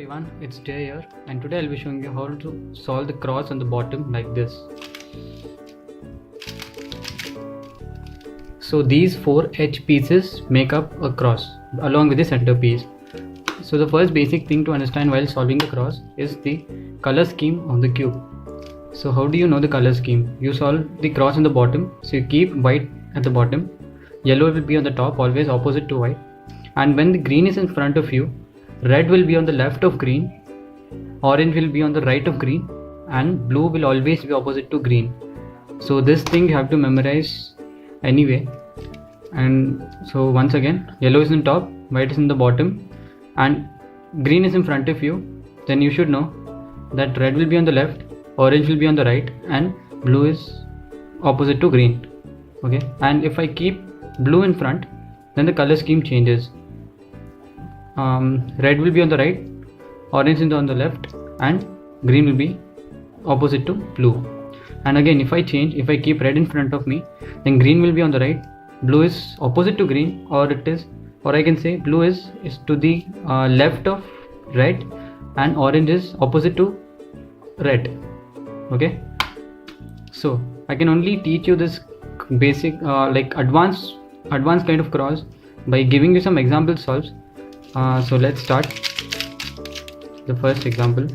everyone, it's Jay here, and today I'll be showing you how to solve the cross on the bottom like this. So these four edge pieces make up a cross along with the center piece. So the first basic thing to understand while solving the cross is the color scheme of the cube. So how do you know the color scheme? You solve the cross on the bottom, so you keep white at the bottom, yellow will be on the top, always opposite to white, and when the green is in front of you, red will be on the left of green, orange will be on the right of green, and blue will always be opposite to green. So this thing you have to memorize anyway. And so once again, yellow is on top, white is in the bottom, and green is in front of you. Then you should know that red will be on the left, orange will be on the right, and blue is opposite to green. Okay, and if I keep blue in front, then the color scheme changes. Red will be on the right, orange is on the left, and green will be opposite to blue. And again, if I keep red in front of me, then green will be on the right, blue is opposite to green, or I can say blue is to the left of red, and orange is opposite to red. Okay, so I can only teach you this basic like advanced kind of cross by giving you some example solves. So let's start the first example.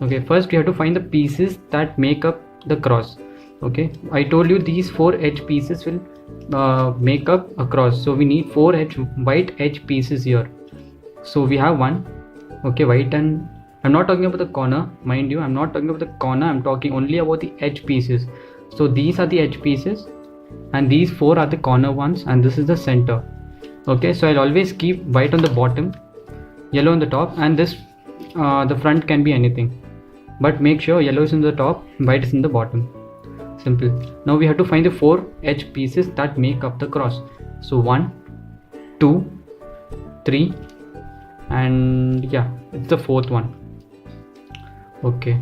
Okay, first we have to find the pieces that make up the cross. Okay, I told you these four edge pieces will make up a cross, so we need four white edge pieces here. So we have one, okay, white, and I'm not talking about the corner, mind you, I'm not talking about the corner, I'm talking only about the edge pieces. So these are the edge pieces, and these four are the corner ones, and this is the center. Okay, so I'll always keep white on the bottom, yellow on the top, and this the front can be anything, but make sure yellow is in the top, white is in the bottom. Simple. Now we have to find the four edge pieces that make up the cross. So 1, 2, 3, and yeah, it's the fourth one. Okay,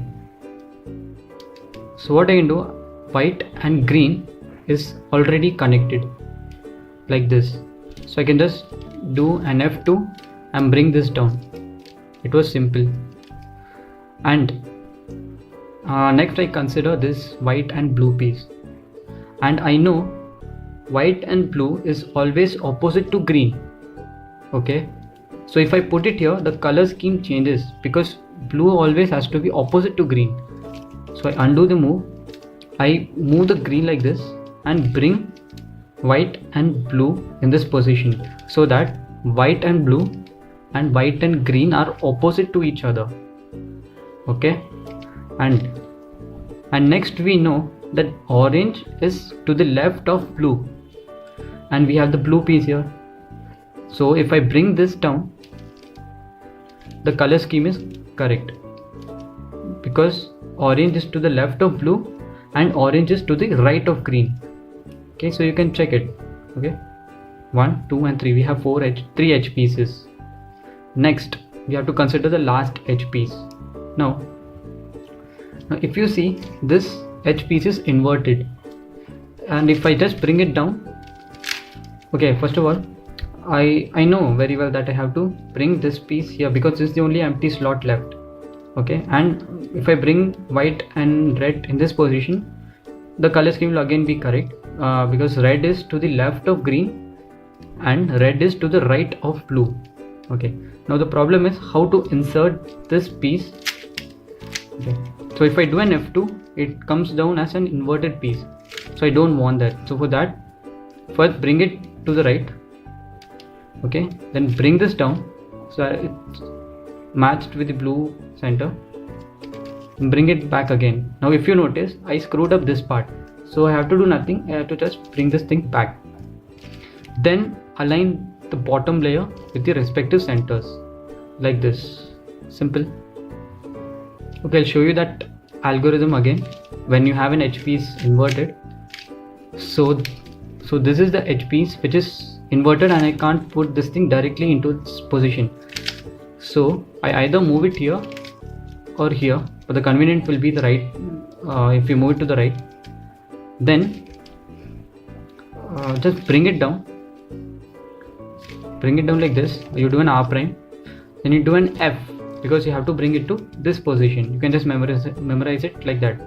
so what I can do, white and green is already connected like this, so I can just do an F2 and bring this down. It was simple. And next I consider this white and blue piece, and I know white and blue is always opposite to green. Okay, so if I put it here, the color scheme changes because blue always has to be opposite to green. So I undo the move, I move the green like this and bring white and blue in this position, so that white and blue and white and green are opposite to each other. Okay, and next we know that orange is to the left of blue, and we have the blue piece here. So if I bring this down, the color scheme is correct because orange is to the left of blue and orange is to the right of green. Okay, so you can check it. Okay, 1, 2, and 3. We have three edge pieces. Next, we have to consider the last edge piece. Now if you see, this edge piece is inverted, and if I just bring it down, okay, first of all, I know very well that I have to bring this piece here because this is the only empty slot left. Okay, and if I bring white and red in this position, the color scheme will again be correct because red is to the left of green and red is to the right of blue. Okay, now the problem is how to insert this piece. Okay, so if I do an F2, it comes down as an inverted piece, so I don't want that. So for that, first bring it to the right, okay, then bring this down so it's matched with the blue center, and bring it back again. Now if you notice, I screwed up this part, so I have to do nothing, I have to just bring this thing back. Then align the bottom layer with the respective centers like this. Simple. Okay, I'll show you that algorithm again when you have an edge piece inverted. So this is the edge piece which is inverted, and I can't put this thing directly into its position. So I either move it here or here, but the convenient will be the right. If you move it to the right, then just bring it down like this. You do an R prime, then you do an F, because you have to bring it to this position. You can just memorize it like that.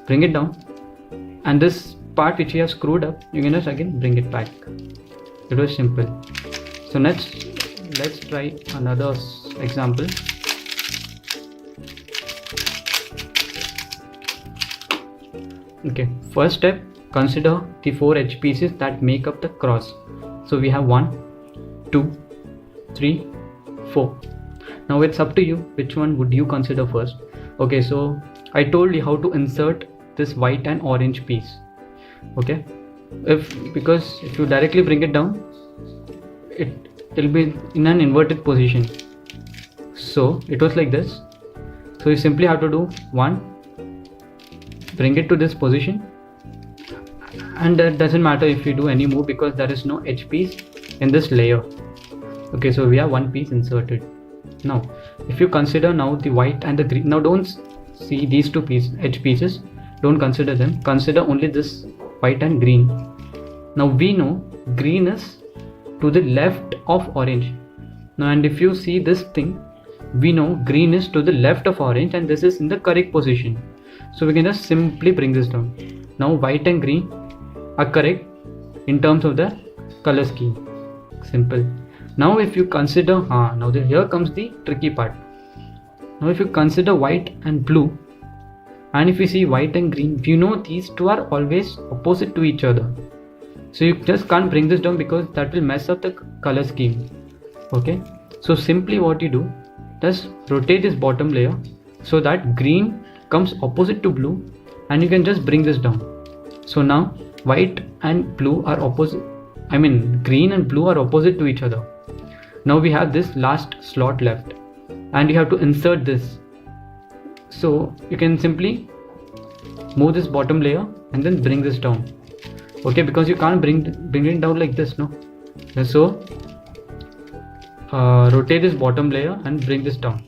Bring it down, and this part which you have screwed up, you can just again bring it back. It was simple. So let's try another example. Okay, first step, consider the 4 edge pieces that make up the cross. So we have 1, 2, 3, 4. Now it's up to you, which one would you consider first. Okay, so I told you how to insert this white and orange piece. Okay, because if you directly bring it down, it will be in an inverted position. So it was like this. So you simply have to do 1, bring it to this position, and that doesn't matter if you do any move because there is no edge piece in this layer. Okay, so we have 1 piece inserted. Now if you consider now the white and the green, now don't see these 2 edge pieces, don't consider them, consider only this white and green. Now we know green is to the left of orange. Now, and if you see this thing, we know green is to the left of orange and this is in the correct position. So we can just simply bring this down. Now white and green are correct in terms of the color scheme. Simple. Now if you consider, here comes the tricky part. Now if you consider white and blue, and if you see white and green, you know these 2 are always opposite to each other. So you just can't bring this down because that will mess up the color scheme. Okay, so simply what you do, just rotate this bottom layer so that green comes opposite to blue, and you can just bring this down. So now white and blue are opposite, green and blue are opposite to each other. Now we have this last slot left and you have to insert this. So you can simply move this bottom layer and then bring this down. Okay, because you can't bring it down like this, no. So rotate this bottom layer and bring this down.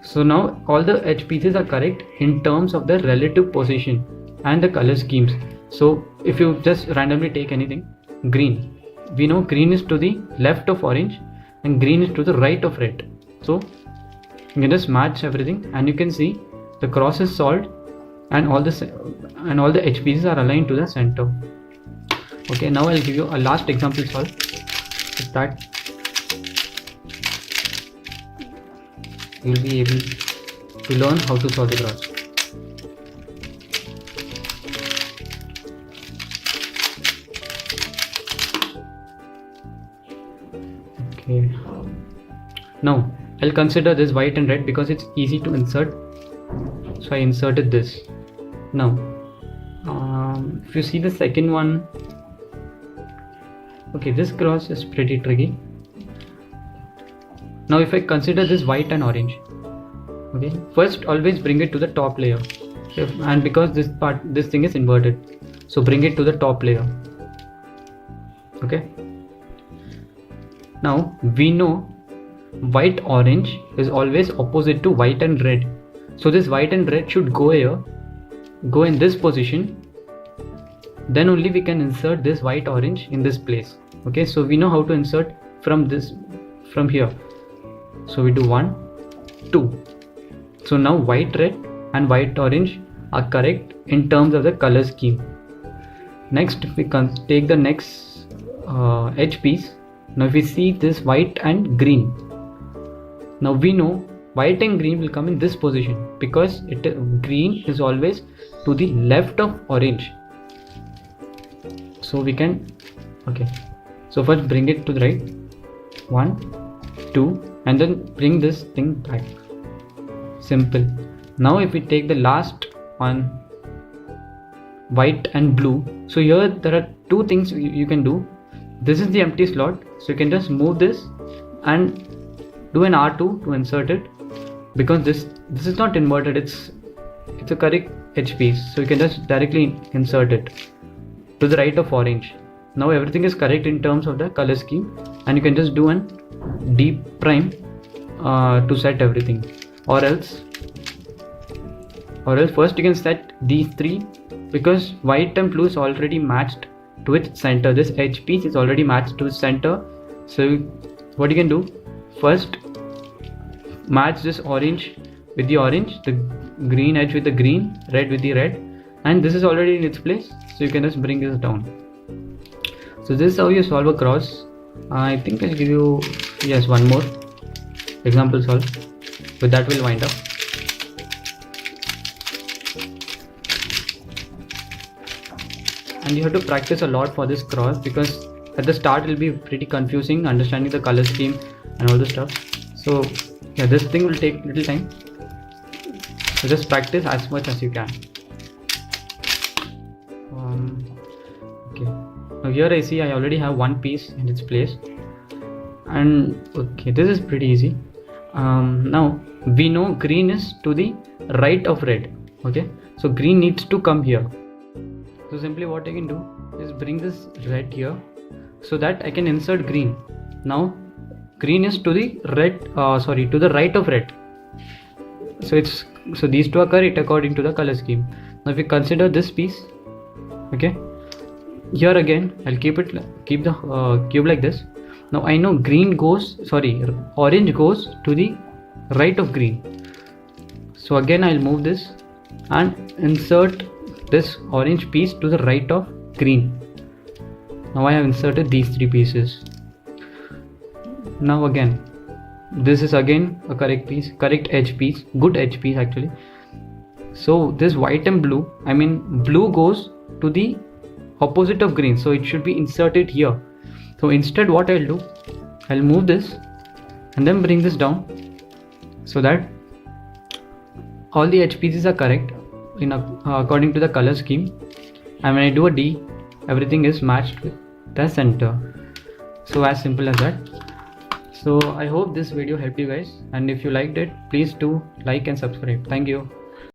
So now all the edge pieces are correct in terms of the relative position and the color schemes. So if you just randomly take anything, green, we know green is to the left of orange and green is to the right of red. So you can just match everything and you can see the cross is solved and all the edge pieces are aligned to the center. Okay, now I'll give you a last example solve. With that you will be able to learn how to solve the cross. Okay, now I'll consider this white and red because it's easy to insert. So I inserted this. Now if you see the second one, okay, this cross is pretty tricky. Now if I consider this white and orange, okay, first always bring it to the top layer, and because this thing is inverted, so bring it to the top layer. Okay, now we know white orange is always opposite to white and red, so this white and red should go here, go in this position, then only we can insert this white orange in this place. Okay, so we know how to insert from here. So we do 1, 2. So now white red and white orange are correct in terms of the color scheme. Next we can take the next edge piece. Now if we see this white and green, now we know white and green will come in this position because green is always to the left of orange. So we can, okay, so first bring it to the right, 1, 2, and then bring this thing back. Simple. Now if we take the last one, white and blue, so here there are 2 things you can do. This is the empty slot, so you can just move this and do an R2 to insert it, because this is not inverted, it's a correct edge piece, so you can just directly insert it to the right of orange. Now everything is correct in terms of the color scheme, and you can just do an D prime to set everything, or else first you can set these 3, because white and blue is already matched to its center. This edge piece is already matched to its center. So what you can do, first match this orange with the orange, the green edge with the green, red with the red, and this is already in its place, so you can just bring this down. So this is how you solve a cross. I think I'll give you one more example solve. With that we'll wind up. And you have to practice a lot for this cross, because at the start it will be pretty confusing understanding the color scheme and all the stuff. So yeah, this thing will take little time, so just practice as much as you can. Okay, now here I see I already have one piece in its place, and okay, this is pretty easy. Now we know green is to the right of red. Okay, so green needs to come here. So simply what I can do is bring this red here, so that I can insert green. Now green is to the to the right of red. So these two are correct according to the color scheme. Now if we consider this piece, okay, here again I'll keep the cube like this. Now I know orange goes to the right of green. So again I'll move this and insert this orange piece to the right of green. Now I have inserted these three pieces. Now again, this is again a correct edge piece, good edge piece actually. So this white and blue, blue goes to the opposite of green, so it should be inserted here. So instead what I'll do, I'll move this and then bring this down, so that all the edge pieces are correct according to the color scheme, and when I do a D, everything is matched with the center. So as simple as that. So I hope this video helped you guys, and if you liked it, please do like and subscribe. Thank you.